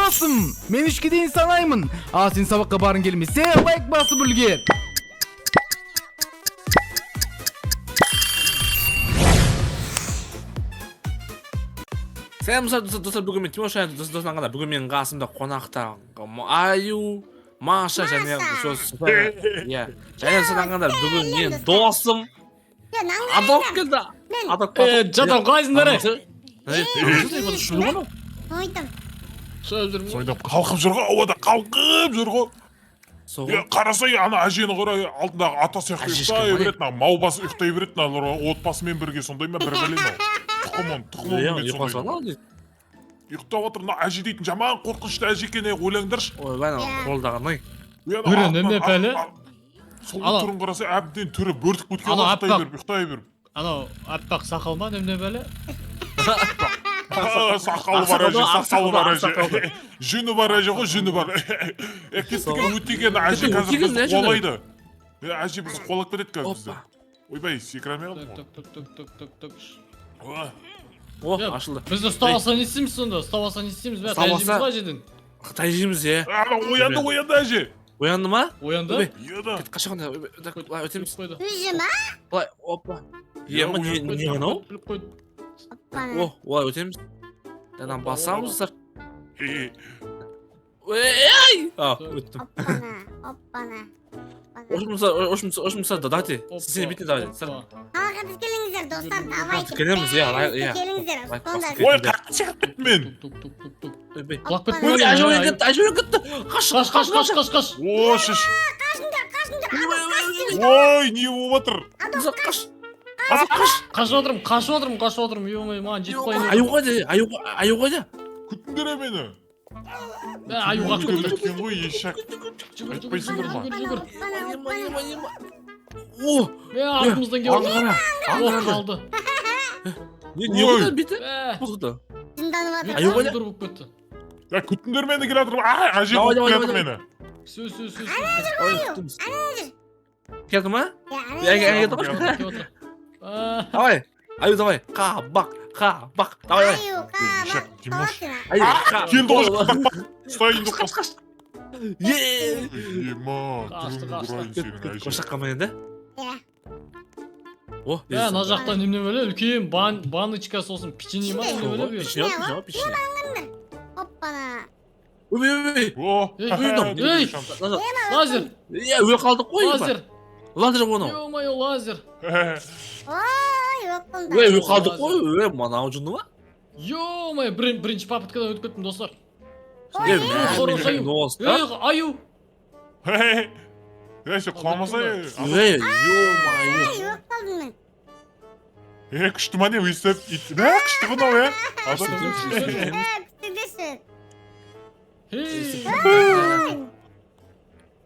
достым, мен үшке дейін санаймын. А сен сабаққа барың келмесе, лайк басып үлгер. Сәлем достар, бүгін мен Тимош достан ғана бүгін менің қасымда қонақта Аю, Маша және және сұрағандар бүгін мен досым Адок келді. Жадам қалайсыңдар? Ойдап қалқып жүр ғой, ауада қалқып жүр ғой. Қарасай, ана әжені қорай алдындағы ата сияқты ұйықтай беретін, мау басы ұйықтай беретін, отбасымен бірге сондай ма бір білейін ау. Тұқымын сондай. Ұйықтап отыр, әже дейтін жаман қорқынышты әже екені ойлаңдаршы. Ой, бәна қолдағаны. Көрін, не пәлі? Сол түрін қарасай, әбден түрі бөртік бүткен ұйықтай беріп. Анау аппақ сақал ма, не пәлі? Сақалы бар әже, сақалы бар әже. Жүні бар әже ғой, жүні бар. Кестіген өтеген әже қазір бізді қолайды. Әже бізді қолап кетеді қазір бізді. Ойбай, секіраме қалдым ғой. О, ашылды. Бізді ұстауаса не істейміз сонда? Ұстауаса не істейміз бә? Тәжіміз ба әжеден? Тәжіміз, е. Оянды әже. Оянды ма? Оянды? Еді. Кет қашықында, өтеміз. Үзі ма? Олай, опа. Емі, не ғанау? Олай, өтеміз. Дәнен басамыздар. Эй! Өттім. Оппана. Ошымыздар, давайте. Сені бітіне давайте. Қалаға біз келіңіздер, достар, давайте. Келеміз, иә. Келіңіздер, сонда. Ой, қақы шығып кеттім мен. Құлақ кетті. Ой, әже ойын кетті. Қаш. О, шыш. Қашыңдар. Ой, не болып отыр? Қашып отырмын. Ой, маған жетіп қойын. Аюға де. Күттіндер мені. Аюға Күттіндер кеткен ғой, ешак. жүгір. О, Артымыздан келіп қалды. не болды біті? Бұлды. Жынданып Аюға де. Тұрып кетті. Күттіндер мені келе жатыр. Әже Давай, болып давай, келе жатыр давай. мені. Сөз. Келді ма? Давай. Аю, давай. Қабақ. Давай. Ешак, Тимош. Аю, Келді ғой, қыстақ. Ұстайын деп қаш. Еее. Ема, Қашты. тұрын сенің әже. Қошақ қамай енді? О, Мына жақта неме бөле, үлкен баночка сосын печенье ма, неме бөле бүйір. пишне. Оппана. Өй. О, Ей, лазер. Ой қалдық қой. Лазер. Лазер оны. Ё-моё, лазер. Ой, өкпінді. Ой қалдық қой. Манау жүнді ма? Ё-моё, бірінші попыткадан өтіп кеттім, достар. Аю. Сен құламаса Ё-майо. Өкпілдің мен. күшті ма не өйстіп күшті ғынау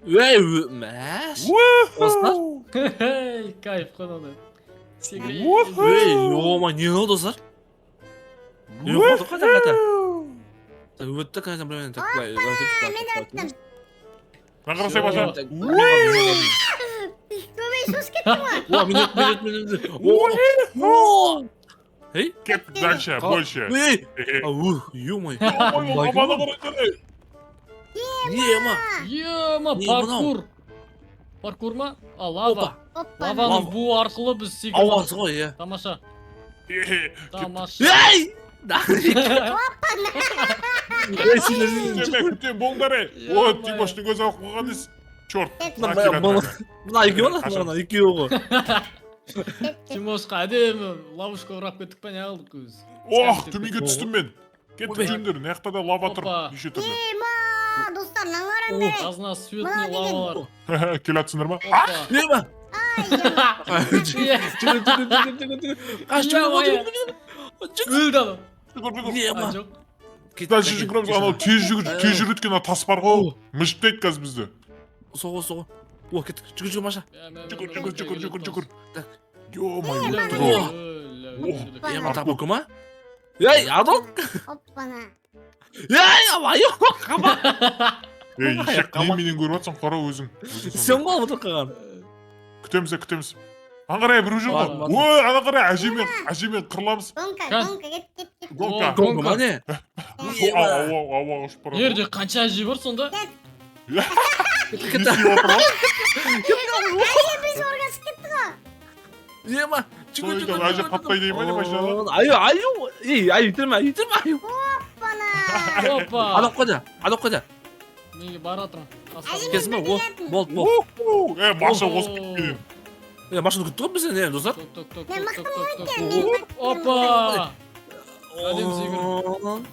Мәш. Кайф қонады. Ё-май, не oldu dostlar? Yok қайта. Өтті қайта білмейін. Мен қарасай баша. Көмей сөз кетті ма? Минут. Эй? Кет дальше, больше. Эй! Ё-май. Лаваны қарай. Ема. Ема, Не, паркур. Паркур ма? А, лава. Лаваның буы арқылы біз секіріп Ауасы ғой, е. Тамаша. Эй! Күтем болыңдар О, Тимоштың көз алып қойған дес. Чорт. Мына екеуі ғой. Тимошқа әдемі лавушка ұрап кеттік па, не қылдық көз. Ох, төменге түстім мен. Кетті жүндер, неқта да лава тұр. Неше түрлі. Ема, достар, наңарам бәрі. Қазына светный лавалар. Келе атсыңдар ма? Ема. Өлді адам. Ема. Дальше жүгіреміз, анау тез жүріткен тас бар ғой. Мүшіптейді қазір бізді. Соғы. О, кеттік. Жүгір, Маша. Жүгір. Ё-май, Ема, так бұл ма? Ей, Адок. Оппана. Ей, Аю. ешек, не менен көріп атсың, қара өзің. Сен бол бұтыр қаған. Күтеміз. ана қарай бір жүр ғой. Бар. Ой, ана қарай әжемен қырыламыз. Гонка, Кәс. гонка, кет. Гонка. О, Гонка ма не? Ауа ұшып барады. Жерде қанша әже бар сонда? Не істеп отыр ғой? Біз орғасып кетті ғой. Ема. Ой, әже қатпай дей ма не машинада? Аю. Аю итерме, аю. Оппана. Опа. Адап қойда. Неге бара тұрмын? Kesme o. Болды. Маша озып кеткен. Машина күтті ғой бізден, не достар? Мен мықтымын ғой екен. Опа. Әдем секіріп.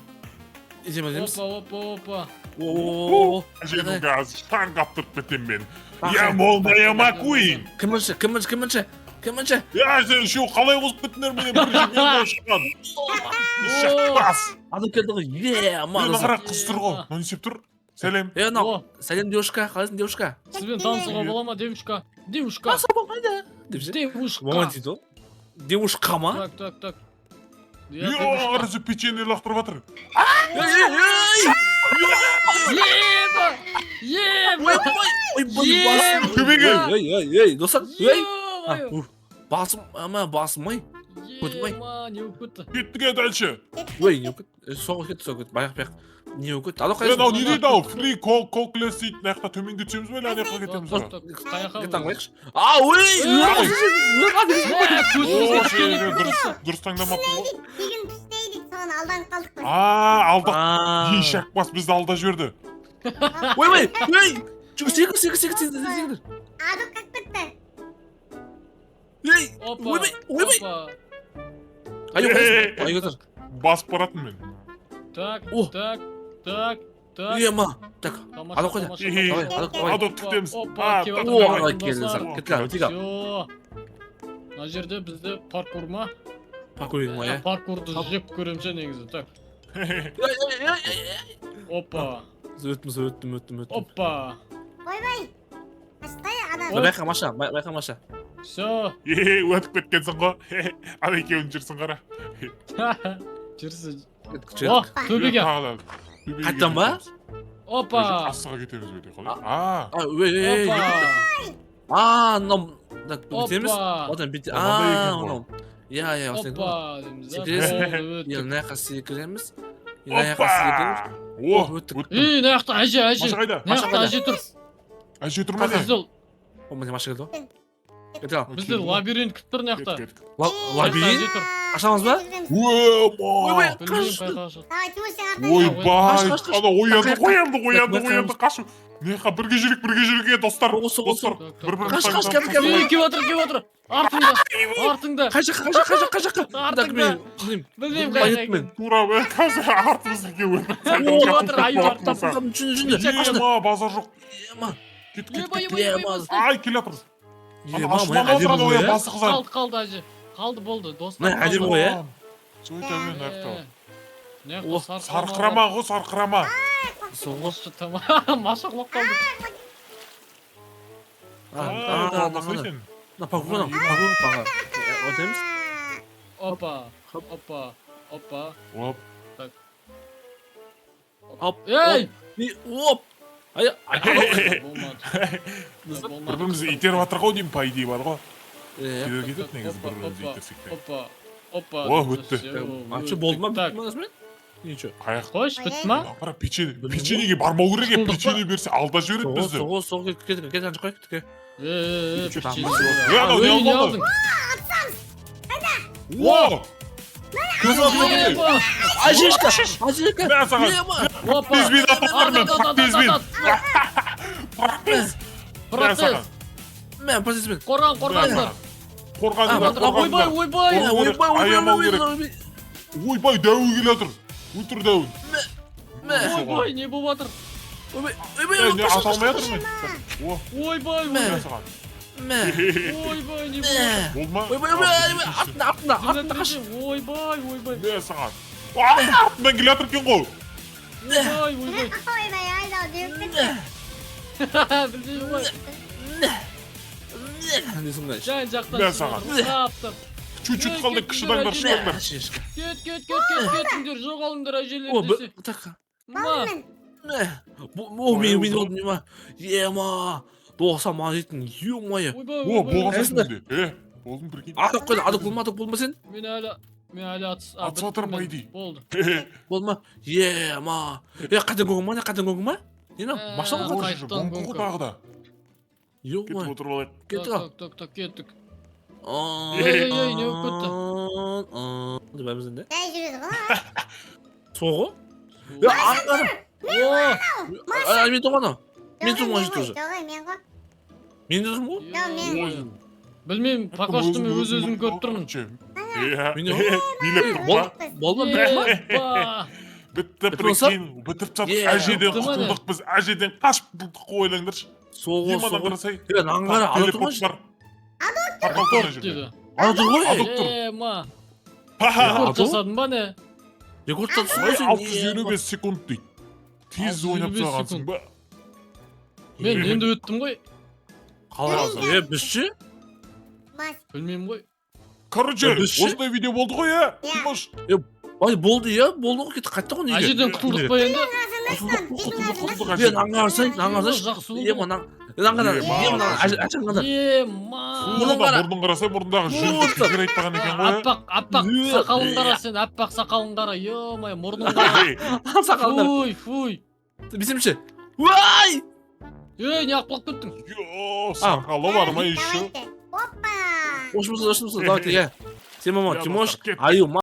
Иземедеміз. Опа. Әженің газ таң қаптырып кетем мен. Я молдая куин. Кімінші? Я сен үшеу қалай озып кеттіңдер менен бір жерден шыққан. Шықпас. Адап келді ғой. Мен қара қыз тұр ғой. Не істеп тұр? Сәлем. О. Сәлем девушка, қалайсың девушка? Сізбен танысуға бола ма, девушка? Девушка. Девушка. Маман дейді ол. Девушка ма? Так. Йо, арасы печенье лақтырып жатыр. Ой, достар. Ё-моё. Басым ой. Көтмай. Не болып кетті? Кеттік дальше. Ой, не өкет. Соңғы кетті. Баяқ. Не өкет. Alo Мынау не дейді ау? Free Cokeless дейді. Мына жақта төменге түсеміз бе, әлі ана жаққа кетеміз бе? Кеттен қайықшы. Дұрыс таңдамаппын ғой. Деген түстейдік, соған алданып қалдық қой. Алдық. Еш шақпас бізді алда жіберді. Ой. Секір. Адық қақ кетті. Опа. Ай, Басып баратын мен. Так. Ема. Так. Alo қойда. Адық күтеміз. Опа, Всё. Мына жерде бізде паркур ма? Паркурды жеп көремші негізі. Так. Опа. Өттім. Опа. Ойбай. Аштай ана. Байқа маша. Всё. Өтіп кеткенсің ғой. Ана екеуің жүрсің қара. Жүрсі. О, төбеге. Қайттан ба? Опа. Астыға кетеміз бе де қалай? Опа. Мынау бітеміз. Одан біте. Мынау. Я, осылай. Опа. Мына жаққа секіреміз. Опа! О, өттік. Мына жақта әже. Маша қайда? Мына жақта әже тұр. Әже тұр ма не? Міне маша келді ғой. Кете ал. Бізде лабиринт күтіп тұр мына жақта. Лабиринт? Ашамыз ба? Ойбай! Білмеймін қайда. Давай, Тимур сен артынан. Ойбай! Ана оянды. Қашу. Не қа бірге жүрек достар. Достар. Бір-бірін Кеп отыр. Артыңда. Қай жаққа? Білмеймін қайда. тура қазір артымызға келіп Кеп отыр, аю артта. Ема, базар жоқ. Кет. Ай, келе жатырмыз. Басы қызар. Қалды әже. Қалды болды достар. Мына әдемі ғой, ә? Сөйтәмен аяқта. Сарқырама. Сарқырама. Соғысшы тама. Маша құлап қалды. Пагон. Отеміз? Опа. Оп. Ей! Оп. Бір-бірімізді итеріп жатыр ғой деймін, по идее бар ғой. Кетеді негізі бір-бірімізді итерсек те. Опа. О, өтті. Ачы болды ма? Ничего. Қаяқ. Қойш, бітті ма? Пара печеньеге бармау керек, печенье берсе алда жібереді бізді. Сол кет анжы қой. Анау не алдың? О! Ажешка. Мә саған. Безбен атақтармен, безбен. Протез. Мен протезбен. Қорғандар. Ойбай. Аямау керек. Ойбай, дәуі келе жатыр. Өтір дәуін. Ойбай, не болып жатыр? Не аталмай жатыр мен. Ойбай. Мә саған. Ойбай, не болып Болды ма? Артына. Ойбай. Мә саған. Артынан келе жатыр екен ғой. Ойбай. Ойбай, айдау деп кетті. Білмеймін ғой. Жан-жақтан Мә саған. Чуть-чуть қалды, кішідаңдар, шықаңдар. Кетіңдер, жоғалыңдар әжелер десе. Балымен. Мен олдым ема. Ема. 90 маған жеттің. Ё-моё. О, болған сәсін де. Болдың прикинь. Атып қойды, атып болма сен. Мен әлі Атып жатырмын, Майди. Болды. Болма. Ма. Қайтадан көңім ма? Нені? Машина Ой. қой. Қайттан Гонкоға гонка. тағы да. Yok Кетіп mu? отырып алайық. Кетті ға. Так, кеттік. Ей, не болып кетті? Деп бәріміз енді. Жай жүреді ғой. Соғы? Аңғарым. Мен тұрғаны. Мен тұрмын ғой уже. Жоқ, мен ғой. Мен де тұрмын ғой? Жоқ, мен. Білмеймін, покошты мен өзім көріп тұрмын. Иә. Мен де Билеп тұр ма? Болма бір ма? Епа! Бітті болса? прикинь. Бітіріп жатып Е, әжеден бітті ма не? құтылдық біз. Әжеден қашып құтылдық қой ойлаңдаршы. Соғы, Емадан соғы. қарасай. Аңғара, ала тұрған Телепорт бар. Топ Торт деді. Ала тұр ғой. Адок тұр. Ма, Ха-ха. рекорд Адок? жасадың ба не? Рекордтан Ой, түсіп 655 секунд дейді. Тез 655 ойнап тастағансың секунд. ба? Мен енді өттім ғой. Қалай? Біз ше? Бас. Білмеймін ғой. Короче, Біз ше? осындай видео болды ғой, иә? Иә. Тимош. Ай, болды иә, болды ғой, кетті қайтты ғой неге? Әжеден құтылдық па енді? Құтылдық Мен әже. аңғарсаң, Жақсы болды. аңғарсаң. Мұрнында мұрның қарасай, мұрнындағы жүнді күйгер айтпаған екен ғой, иә? Аппақ сақалың қара сен, аппақ сақалың қара. Ё-май, мұрның қара. Сақалдар. Фуй. Бесемші. Уай! Ей, не ақпылап кеттің? Йо, сақалы бар ма еще? Опа! Ошымыз, давайте, я. Тимош, Я Тимош, достар, кет. аю,